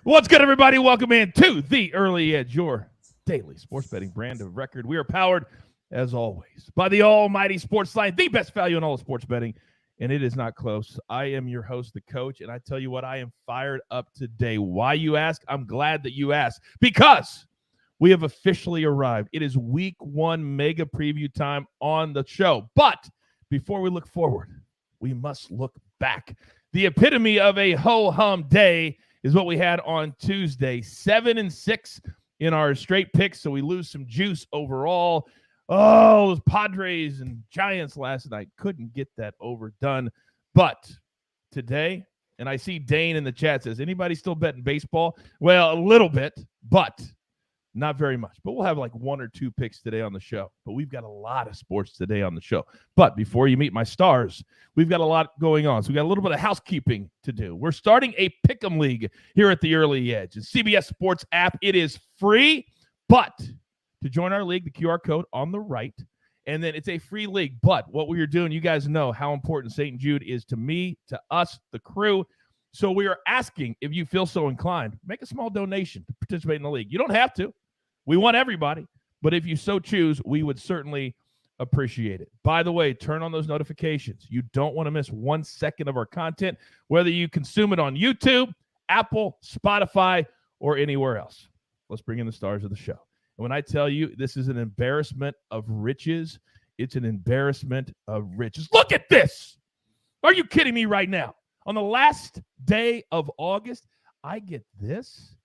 What's good, everybody? Welcome in to The Early Edge, your daily sports betting brand of record. We are powered, as always, by the almighty SportsLine, the best value in all of sports betting, and it is not close. I am your host, the coach, and I tell you what, I am fired up today. Why, you ask? I'm glad that you asked, because we have officially arrived. It is week one mega preview time on the show. But before we look forward, we must look back. The epitome of a ho-hum day is what we had on Tuesday. 7-6 in our straight picks, so we lose some juice overall. Oh, those Padres and Giants last night couldn't get that overdone. But today, and I see Dane in the chat says, anybody still betting baseball? Well, a little bit, but not very much. But we'll have like one or two picks today on the show. But we've got a lot of sports today on the show. But before you meet my stars, we've got a lot going on. So we got a little bit of housekeeping to do. We're starting a pick'em league here at the Early Edge. The CBS Sports app, it is free. But to join our league, the QR code on the right. And then it's a free league. But what we are doing, you guys know how important St. Jude is to me, to us, the crew. So we are asking, if you feel so inclined, make a small donation to participate in the league. You don't have to. We want everybody. But if you so choose, we would certainly appreciate it. By the way, turn on those notifications. You don't want to miss 1 second of our content, whether you consume it on YouTube, Apple, Spotify, or anywhere else. Let's bring in the stars of the show. And when I tell you this is an embarrassment of riches, it's an embarrassment of riches. Look at this. Are you kidding me right now? On the last day of August, I get this.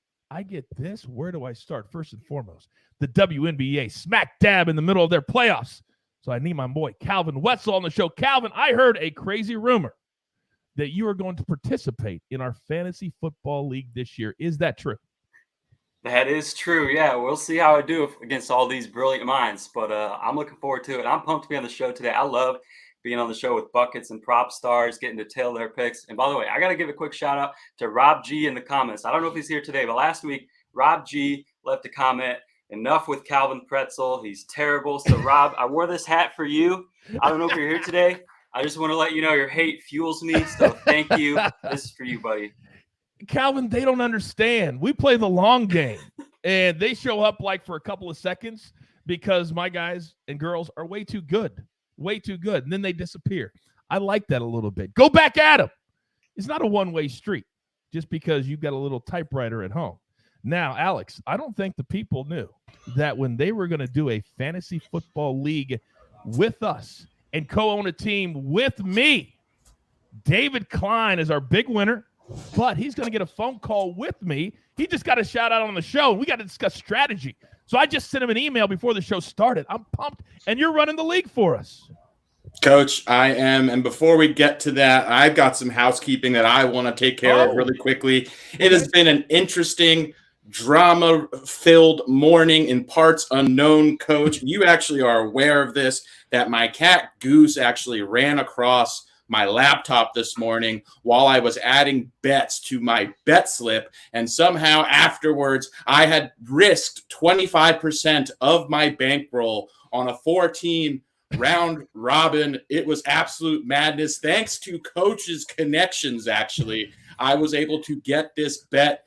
Where do I start? First and foremost, the WNBA smack dab in the middle of their playoffs. So I need my boy Calvin Wetzel on the show. Calvin, I heard a crazy rumor that you are going to participate in our fantasy football league this year. Is that true? That is true. Yeah, we'll see how I do against all these brilliant minds, but I'm looking forward to it. I'm pumped to be on the show today. I love being on the show with Buckets and PropStarz, getting to tail their picks. And by the way, I got to give a quick shout out to Rob G in the comments. I don't know if he's here today, but last week, Rob G left a comment, enough with Calvin Wetzel. He's terrible. So Rob, I wore this hat for you. I don't know if you're here today. I just want to let you know your hate fuels me. So thank you. This is for you, buddy. Calvin, they don't understand. We play the long game, and they show up like for a couple of seconds because my guys and girls are way too good, and then they disappear. I like that a little bit. Go back at them. It's not a one-way street just because you've got a little typewriter at home. Now, Alex, I don't think the people knew that when they were going to do a fantasy football league with us and co-own a team with me, David Klein is our big winner. But he's going to get a phone call with me. He just got a shout out on the show. We got to discuss strategy. So I just sent him an email before the show started. I'm pumped, and you're running the league for us. Coach, I am. And before we get to that, I've got some housekeeping that I want to take care of really quickly. It has been an interesting, drama-filled morning in parts unknown, Coach. You actually are aware of this, that my cat Goose actually ran across my laptop this morning while I was adding bets to my bet slip. And somehow afterwards, I had risked 25% of my bankroll on a 4-team round robin. It was absolute madness. Thanks to Coach's connections, actually, I was able to get this bet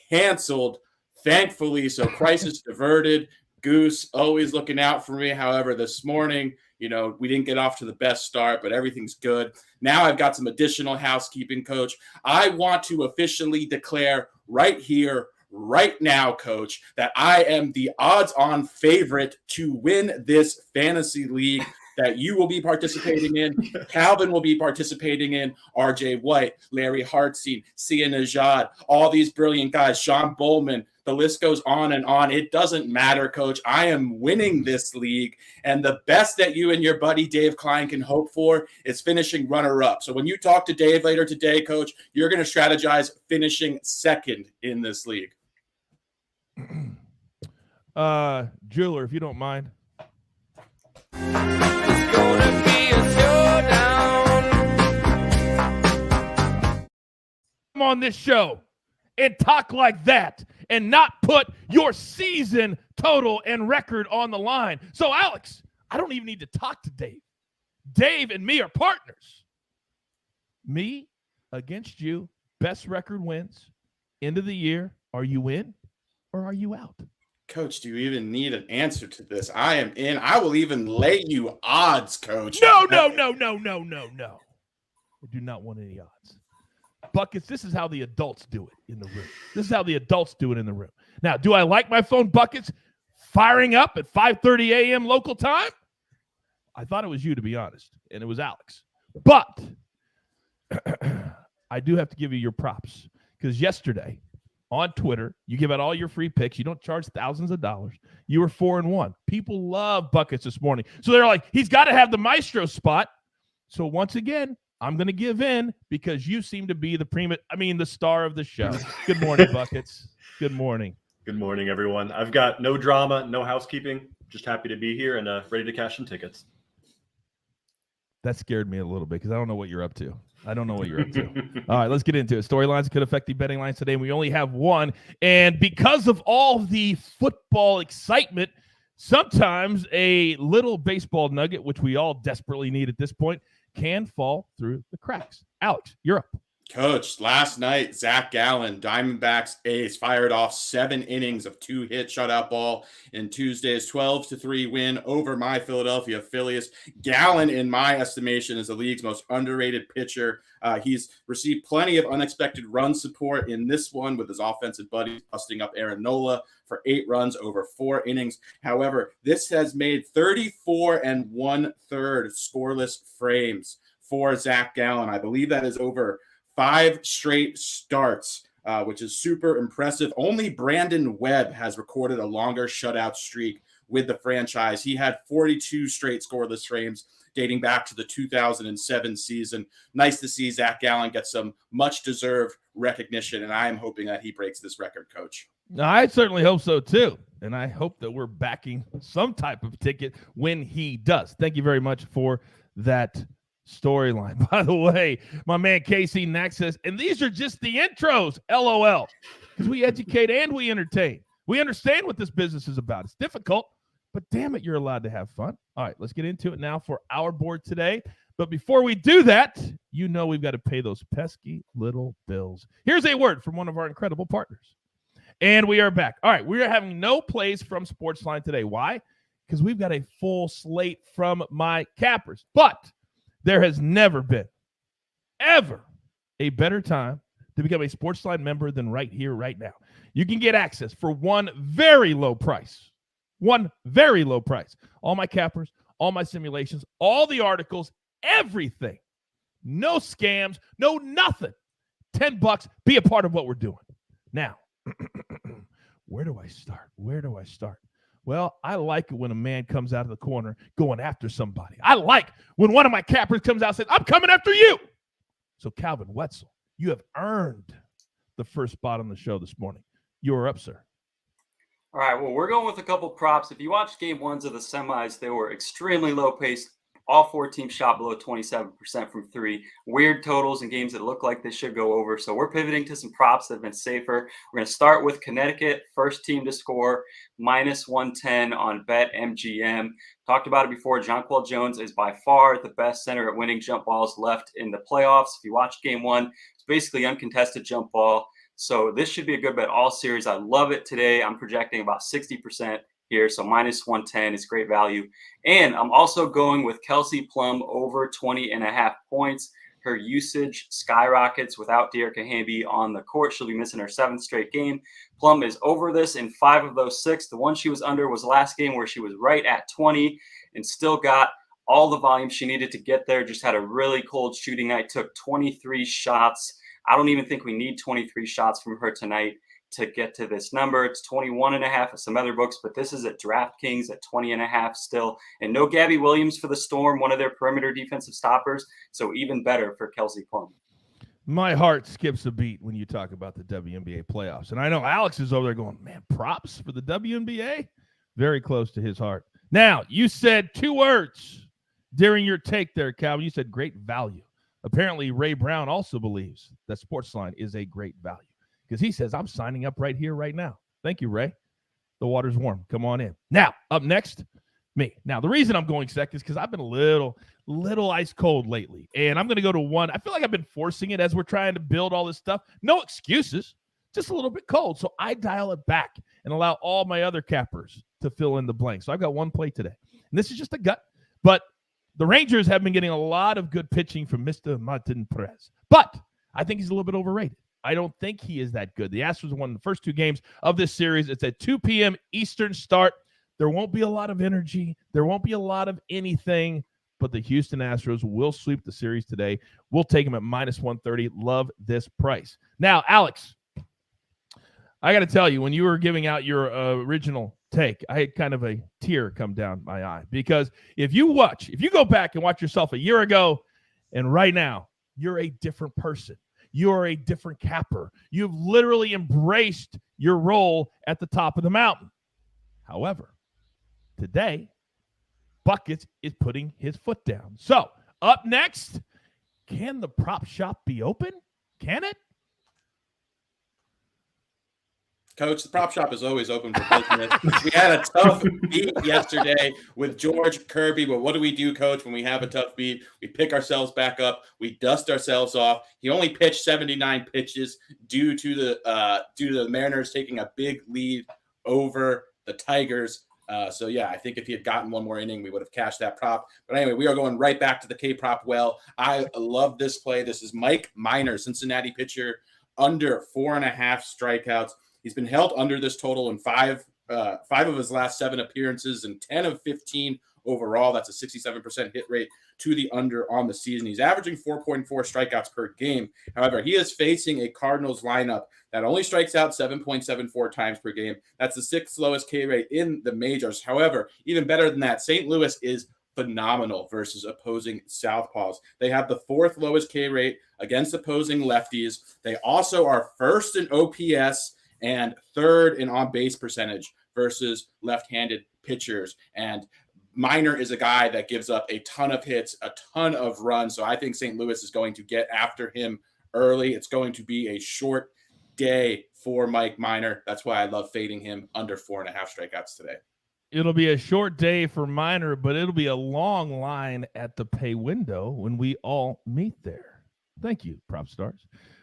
canceled, thankfully. So crisis diverted. Goose always looking out for me. However, this morning, we didn't get off to the best start, but everything's good. Now I've got some additional housekeeping, Coach. I want to officially declare right here, right now, Coach, that I am the odds-on favorite to win this fantasy league that you will be participating in, Calvin will be participating in, RJ White, Larry Hartstein, Sia Najad, all these brilliant guys, Sean Bowman. The list goes on and on. It doesn't matter, Coach. I am winning this league, and the best that you and your buddy Dave Klein can hope for is finishing runner-up. So when you talk to Dave later today, Coach, you're going to strategize finishing second in this league. Jeweler, if you don't mind. It's gonna be a showdown. Come on this show and talk like that and not put your season total and record on the line. So, Alex, I don't even need to talk to Dave. Dave and me are partners. Me against you, best record wins, end of the year, Are you in or are you out? Coach, do you even need an answer to this? I am in. I will even lay you odds, Coach. No. I do not want any odds. Buckets, this is how the adults do it in the room. Now, do I like my phone, Buckets, firing up at 5:30 a.m. local time? I thought it was you, to be honest, and it was Alex. But I do have to give you your props because yesterday on Twitter, you give out all your free picks. You don't charge thousands of dollars. You were 4-1. People love Buckets this morning. So they're like, he's got to have the maestro spot. So once again, I'm going to give in because you seem to be the star of the show. Good morning, Buckets. Good morning. Good morning, everyone. I've got no drama, no housekeeping. Just happy to be here and ready to cash some tickets. That scared me a little bit because I don't know what you're up to. All right, let's get into it. Storylines that could affect the betting lines today. We only have one. And because of all the football excitement, sometimes a little baseball nugget, which we all desperately need at this point, can fall through the cracks. Alex, you're up. Coach, last night, Zach Gallen, Diamondbacks ace, fired off 7 innings of 2-hit shutout ball in Tuesday's 12-3 win over my Philadelphia Phillies. Gallen, in my estimation, is the league's most underrated pitcher. He's received plenty of unexpected run support in this one with his offensive buddies busting up Aaron Nola for 8 runs over 4 innings. However, this has made 34 1/3 scoreless frames for Zach Gallen. I believe that is over 5 straight starts, which is super impressive. Only Brandon Webb has recorded a longer shutout streak with the franchise. He had 42 straight scoreless frames dating back to the 2007 season. Nice to see Zach Gallen get some much-deserved recognition, and I am hoping that he breaks this record, Coach. I certainly hope so, too. And I hope that we're backing some type of ticket when he does. Thank you very much for that storyline. By the way, my man Casey Nack says, and these are just the intros, LOL, because we educate and we entertain. We understand what this business is about. It's difficult, but damn it, you're allowed to have fun. All right, let's get into it now for our board today. But before we do that, we've got to pay those pesky little bills. Here's a word from one of our incredible partners. And we are back. All right, we are having no plays from SportsLine today. Why? Because we've got a full slate from my cappers. But there has never been, ever, a better time to become a SportsLine member than right here, right now. You can get access for one very low price. All my cappers, all my simulations, all the articles, everything. No scams, no nothing. $10. Be a part of what we're doing. Now, where do I start? Well, I like it when a man comes out of the corner going after somebody. I like when one of my cappers comes out and says, I'm coming after you. So, Calvin Wetzel, you have earned the first spot on the show this morning. You're up, sir. All right, well, we're going with a couple props. If you watched game ones of the semis, they were extremely low paced. All 4 teams shot below 27% from 3. Weird totals in games that look like they should go over. So we're pivoting to some props that have been safer. We're going to start with Connecticut, first team to score, -110 on BetMGM. Talked about it before. Jonquel Jones is by far the best center at winning jump balls left in the playoffs. If you watch game 1, it's basically uncontested jump ball. So this should be a good bet all series. I love it today. I'm projecting about 60% here. So -110 is great value. And I'm also going with Kelsey Plum over 20.5 points. Her usage skyrockets without Dearica Hamby on the court. She'll be missing her 7th straight game. Plum is over this in 5 of those 6. The one she was under was last game where she was right at 20 and still got all the volume she needed to get there. Just had a really cold shooting night, took 23 shots. I don't even think we need 23 shots from her tonight to get to this number. It's 21.5 at some other books, but this is at DraftKings at 20.5 still. And no Gabby Williams for the Storm, one of their perimeter defensive stoppers. So even better for Kelsey Plum. My heart skips a beat when you talk about the WNBA playoffs. And I know Alex is over there going, man, props for the WNBA? Very close to his heart. Now, you said 2 words during your take there, Calvin. You said great value. Apparently, Ray Brown also believes that SportsLine is a great value. Because he says, I'm signing up right here, right now. Thank you, Ray. The water's warm. Come on in. Now, up next, me. Now, the reason I'm going second is because I've been a little ice cold lately. And I'm going to go to one. I feel like I've been forcing it as we're trying to build all this stuff. No excuses. just a little bit cold. So I dial it back and allow all my other cappers to fill in the blank. So I've got one play today. And this is just a gut. But the Rangers have been getting a lot of good pitching from Mr. Martin Perez. But I think he's a little bit overrated. I don't think he is that good. The Astros won the first 2 games of this series. It's at 2 p.m. Eastern start. There won't be a lot of energy. There won't be a lot of anything. But the Houston Astros will sweep the series today. We'll take them at -130. Love this price. Now, Alex, I got to tell you, when you were giving out your original take, I had kind of a tear come down my eye. Because if you go back and watch yourself a year ago and right now, you're a different person. You're a different capper. You've literally embraced your role at the top of the mountain. However, today, Buckets is putting his foot down. So, up next, can the prop shop be open? Can it? Coach, the prop shop is always open for business. We had a tough beat yesterday with George Kirby, but what do, Coach, when we have a tough beat? We pick ourselves back up. We dust ourselves off. He only pitched 79 pitches due to the Mariners taking a big lead over the Tigers. So, yeah, I think if he had gotten one more inning, we would have cashed that prop. But anyway, we are going right back to the K-prop well. I love this play. This is Mike Minor, Cincinnati pitcher, under 4.5 strikeouts. He's been held under this total in five of his last 7 appearances and 10 of 15 overall. That's a 67% hit rate to the under on the season. He's averaging 4.4 strikeouts per game. However, he is facing a Cardinals lineup that only strikes out 7.74 times per game. That's the 6th lowest K rate in the majors. However, even better than that, St. Louis is phenomenal versus opposing southpaws. They have the 4th lowest K rate against opposing lefties. They also are 1st in OPS and 3rd in on-base percentage versus left-handed pitchers. And Minor is a guy that gives up a ton of hits, a ton of runs. So I think St. Louis is going to get after him early. It's going to be a short day for Mike Minor. That's why I love fading him under 4.5 strikeouts today. It'll be a short day for Minor, but it'll be a long line at the pay window when we all meet there. Thank you, PropStarz.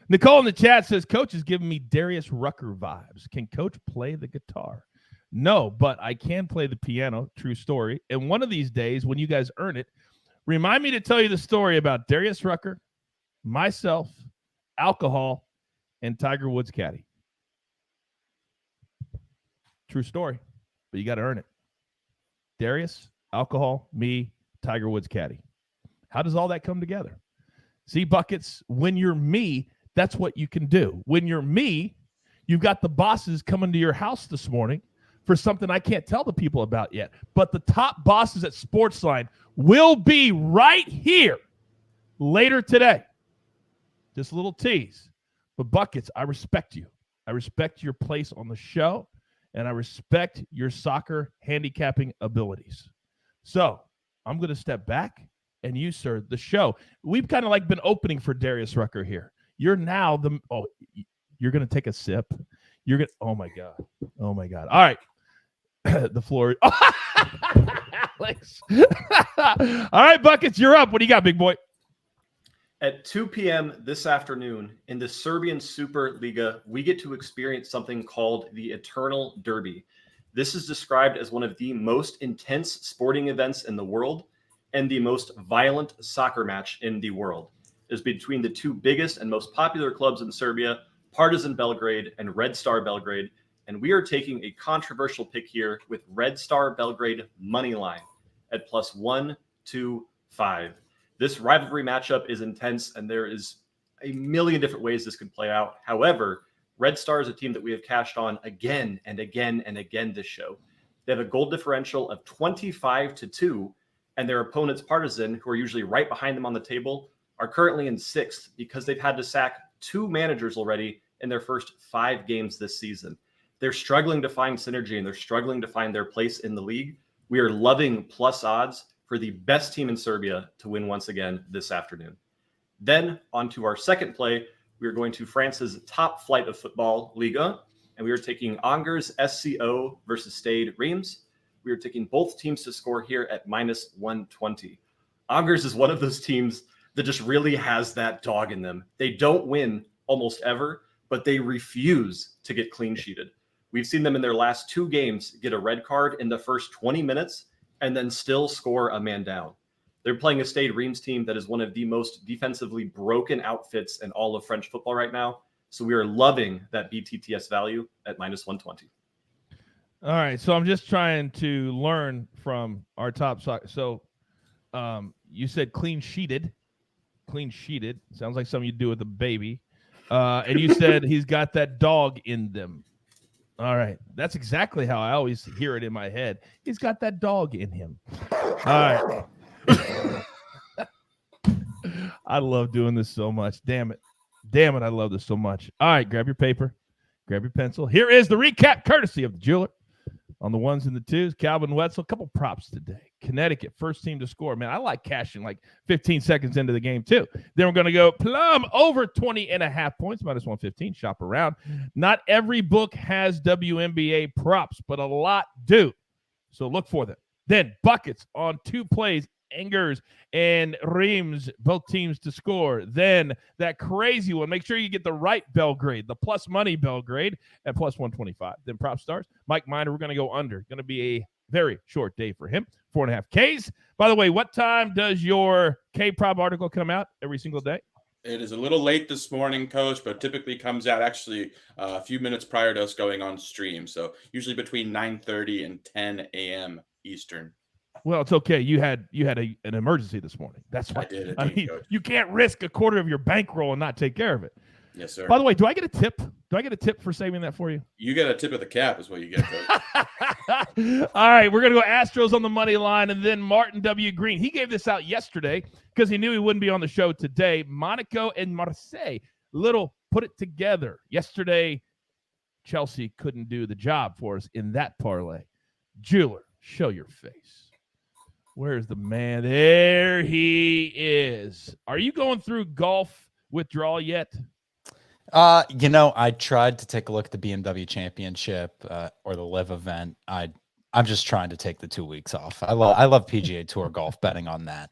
Nicole in the chat says, Coach is giving me Darius Rucker vibes. Can Coach play the guitar? No, but I can play the piano. True story. And one of these days, when you guys earn it, remind me to tell you the story about Darius Rucker, myself, alcohol, and Tiger Woods caddy. True story, but you got to earn it. Darius, alcohol, me, Tiger Woods caddy. How does all that come together? See, Buckets, when you're me, that's what you can do. When you're me, you've got the bosses coming to your house this morning for something I can't tell the people about yet. But the top bosses at SportsLine will be right here later today. Just a little tease. But Buckets, I respect you. I respect your place on the show, and I respect your soccer handicapping abilities. So I'm going to step back, and you, sir, the show. We've kind of like been opening for Darius Rucker here. You're now you're going to take a sip. You're going to, oh my God. Oh my God. All right. The floor. Alex. All right, Buckets, you're up. What do you got, big boy? At 2 p.m. this afternoon in the Serbian Superliga, we get to experience something called the Eternal Derby. This is described as one of the most intense sporting events in the world and the most violent soccer match in the world. Is between the 2 biggest and most popular clubs in Serbia, Partizan Belgrade and Red Star Belgrade. And we are taking a controversial pick here with Red Star Belgrade money line at +125. This rivalry matchup is intense, and there is a million different ways this could play out. However, Red Star is a team that we have cashed on again and again and again this show. They have a goal differential of 25-2, and their opponents, Partizan, who are usually right behind them on the table, are currently in 6th because they've had to sack 2 managers already in their first 5 games this season. They're struggling to find synergy, and they're struggling to find their place in the league. We are loving plus odds for the best team in Serbia to win once again this afternoon. Then on to our second play, we are going to France's top flight of football, Liga, and we are taking Angers SCO versus Stade Reims. We are taking both teams to score here at -120. Angers is one of those teams that just really has that dog in them. They don't win almost ever, but they refuse to get clean sheeted. We've seen them in their last 2 games get a red card in the first 20 minutes and then still score a man down. They're playing a Stade Reims team that is one of the most defensively broken outfits in all of French football right now. So we are loving that BTTS value at -120. All right, so I'm just trying to learn from our top side. So you said clean sheeted. Clean sheeted. Sounds like something you do with a baby. And you said he's got that dog in them. All right. That's exactly how I always hear it in my head. He's got that dog in him. All right. I love doing this so much. Damn it. Damn it. I love this so much. All right. Grab your paper. Grab your pencil. Here is the recap courtesy of the jeweler. On the 1s and the 2s, Calvin Wetzel, a couple props today. Connecticut, first team to score. Man, I like cashing like 15 seconds into the game, too. Then we're going to go plum over 20.5 points, -115. Shop around. Not every book has WNBA props, but a lot do. So look for them. Then buckets on 2 plays. Angers and Reims, both teams to score. Then that crazy one. Make sure you get the right Belgrade, the plus money Belgrade at +125. Then PropStarz, Mike Miner, we're going to go under. Going to be a very short day for him. 4.5 Ks. By the way, what time does your K-Prop article come out every single day? It is a little late this morning, Coach, but typically comes out actually a few minutes prior to us going on stream. So usually between 9:30 and 10 a.m. Eastern. Well, it's okay. You had an emergency this morning. That's why. I did. I mean, you can't risk a quarter of your bankroll and not take care of it. Yes, sir. By the way, do I get a tip? Do I get a tip for saving that for you? You get a tip of the cap is what you get, Coach. All right, we're going to go Astros on the money line, and then Martin W. Green. He gave this out yesterday because he knew he wouldn't be on the show today. Monaco and Marseille, little put it together. Yesterday, Chelsea couldn't do the job for us in that parlay. Jeweler, show your face. Where's the man? There he is. Are you going through golf withdrawal yet? I tried to take a look at the BMW Championship or the Live event. I'm just trying to take the 2 weeks off. I love PGA Tour golf betting on that.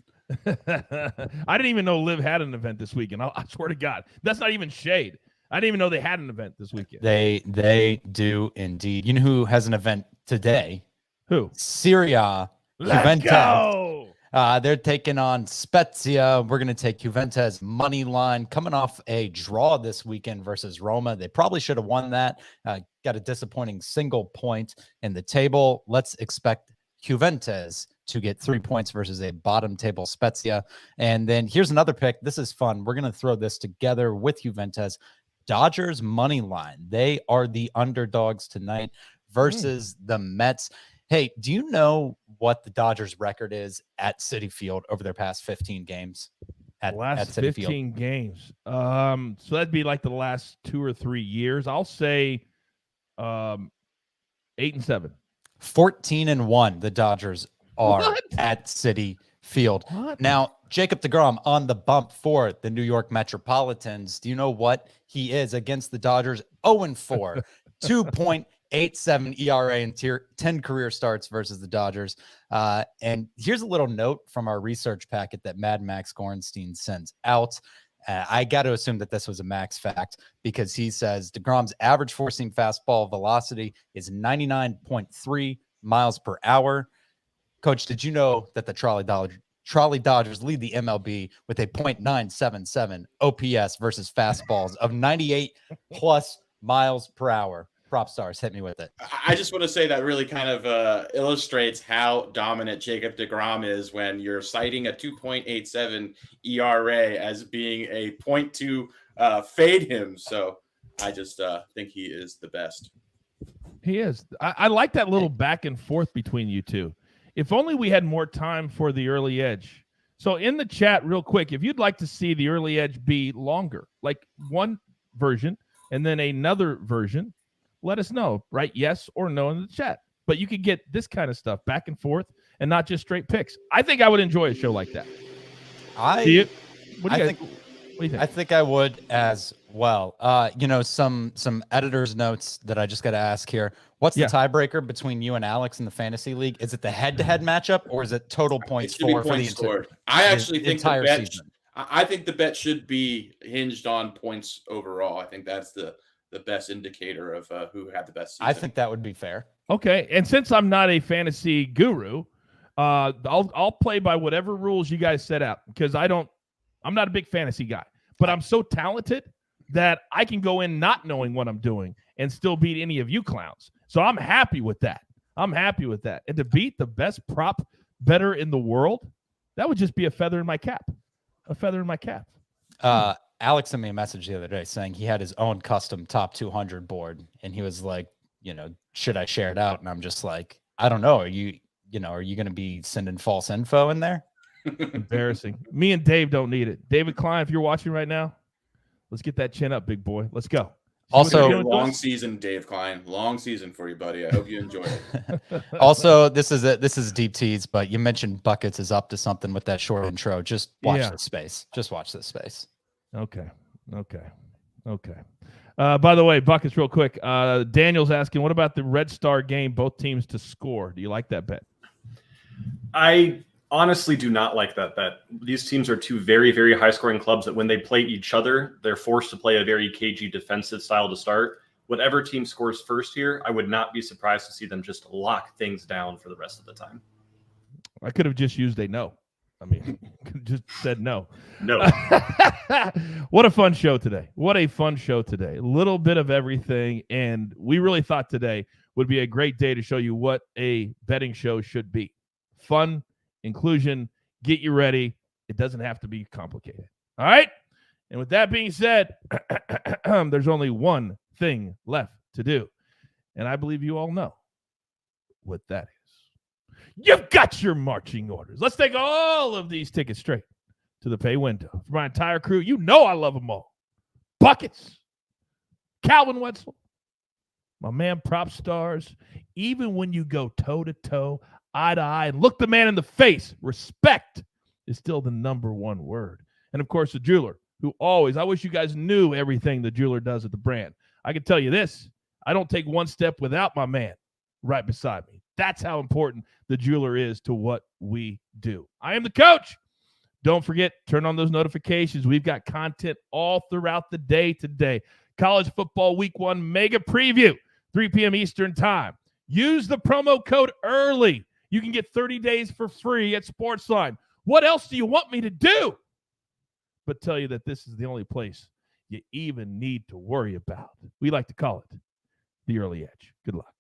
I didn't even know Live had an event this weekend. I swear to God, that's not even shade. I didn't even know they had an event this weekend. They do indeed. You know who has an event today? Who? Syria. Let's go. They're taking on Spezia. We're going to take Juventus money line coming off a draw this weekend versus Roma. They probably should have won that. Got a disappointing single point in the table. Let's expect Juventus to get 3 points versus a bottom table Spezia. And then here's another pick. This is fun. We're going to throw this together with Juventus. Dodgers money line. They are the underdogs tonight versus the Mets. Hey, do you know what the Dodgers record is at Citi Field over their past 15 games? At Citi 15 Field? games. So that'd be like the last 2 or 3 years. I'll say 8-7. 14-1. The Dodgers are What? at Citi Field. What? Now, Jacob deGrom on the bump for the New York Metropolitans. Do you know what he is against the Dodgers? 0-4, 2.87 ERA and 10 career starts versus the Dodgers. And here's a little note from our research packet that Mad Max Gorenstein sends out. I got to assume that this was a Max fact because he says deGrom's average four-seam fastball velocity is 99.3 miles per hour. Coach, did you know that the Trolley Dodgers lead the MLB with a .977 OPS versus fastballs of 98 plus miles per hour? PropStarz, hit me with it. I just want to say that really kind of illustrates how dominant Jacob deGrom is when you're citing a 2.87 ERA as being a 0.2 fade him. So I just think he is the best. He is. I like that little back and forth between you two. If only we had more time for the early edge. So in the chat, real quick, if you'd like to see the early edge be longer, like one version and then another version, let us know, right? Yes or no in the chat. But you could get this kind of stuff back and forth and not just straight picks. I think I would enjoy a show like that. I think I would as well. Some editor's notes that I just got to ask here. What's the tiebreaker between you and Alex in the fantasy league? Is it the head-to-head matchup or is it total points for the scored? I actually think entire season? I think the bet should be hinged on points overall. I think that's the best indicator of who had the best season. I think that would be fair. Okay, and since I'm not a fantasy guru, I'll play by whatever rules you guys set out because I'm not a big fantasy guy, but I'm so talented that I can go in not knowing what I'm doing and still beat any of you clowns. So I'm happy with that. And to beat the best prop better in the world, that would just be a feather in my cap. Alex sent me a message the other day saying he had his own custom top 200 board, and he was like, should I share it out? And I'm just like, I don't know. Are you going to be sending false info in there? Embarrassing. Me and Dave don't need it. David Klein, if you're watching right now, let's get that chin up, big boy. Let's go. Also, long season, Dave Klein. Long season for you, buddy. I hope you enjoy it. Also, this is a deep tease, but you mentioned Buckets is up to something with that short intro. Just watch this space. Just watch this space. Okay. By the way, Buckets, real quick. Daniel's asking, what about the Red Star game, both teams to score? Do you like that bet? I honestly do not like that bet. These teams are two very, very high-scoring clubs that when they play each other, they're forced to play a very cagey defensive style to start. Whatever team scores first here, I would not be surprised to see them just lock things down for the rest of the time. I could have just used a no. I mean, just said no. No. What a fun show today. A little bit of everything. And we really thought today would be a great day to show you what a betting show should be. Fun, inclusion, get you ready. It doesn't have to be complicated. All right? And with that being said, there's only one thing left to do. And I believe you all know what that is. You've got your marching orders. Let's take all of these tickets straight to the pay window. For my entire crew, you know I love them all. Buckets, Calvin Wetzel, my man PropStarz. Even when you go toe-to-toe, eye-to-eye, and look the man in the face, respect is still the number one word. And, of course, the jeweler, who always, I wish you guys knew everything the jeweler does at the brand. I can tell you this, I don't take one step without my man right beside me. That's how important the jeweler is to what we do. I am the coach. Don't forget, turn on those notifications. We've got content all throughout the day today. College football week 1 mega preview, 3 p.m. Eastern time. Use the promo code EARLY. You can get 30 days for free at SportsLine. What else do you want me to do but tell you that this is the only place you even need to worry about? We like to call it the early edge. Good luck.